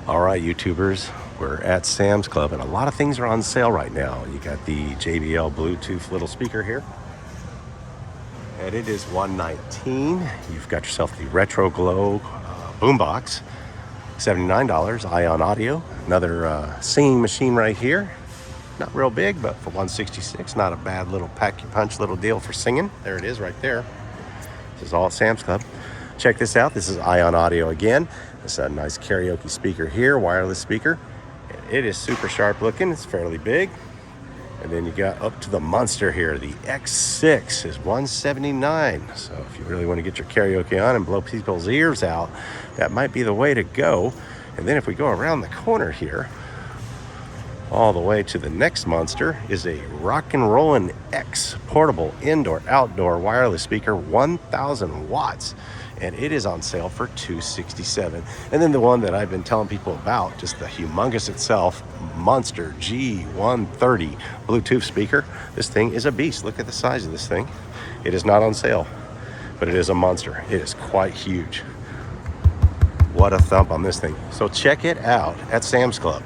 All right, YouTubers, we're at Sam's Club, and a lot of things are on sale right now. You got the JBL Bluetooth little speaker here, and it is $119. You've got yourself the Retro Glow boombox, $79. Ion Audio, another singing machine right here. Not real big, but for $166, not a bad little pack-your-punch little deal for singing. There it is right there. This is all at Sam's Club. Check this out. This is Ion Audio again. It's a nice karaoke speaker here, wireless speaker. It is super sharp looking. It's fairly big. And then you got up to the monster here. The X6 is $179. So if you really want to get your karaoke on and blow people's ears out, that might be the way to go. And then if we go around the corner here, all the way to the next monster is a Rock and Rollin' X portable indoor outdoor wireless speaker, 1,000 watts, and it is on sale for $267. And then the one that I've been telling people about, just the humongous itself, Monster G130 Bluetooth speaker. This thing is a beast. Look at the size of this thing. It is not on sale, but it is a monster. It is quite huge. What a thump on this thing. So check it out at Sam's Club.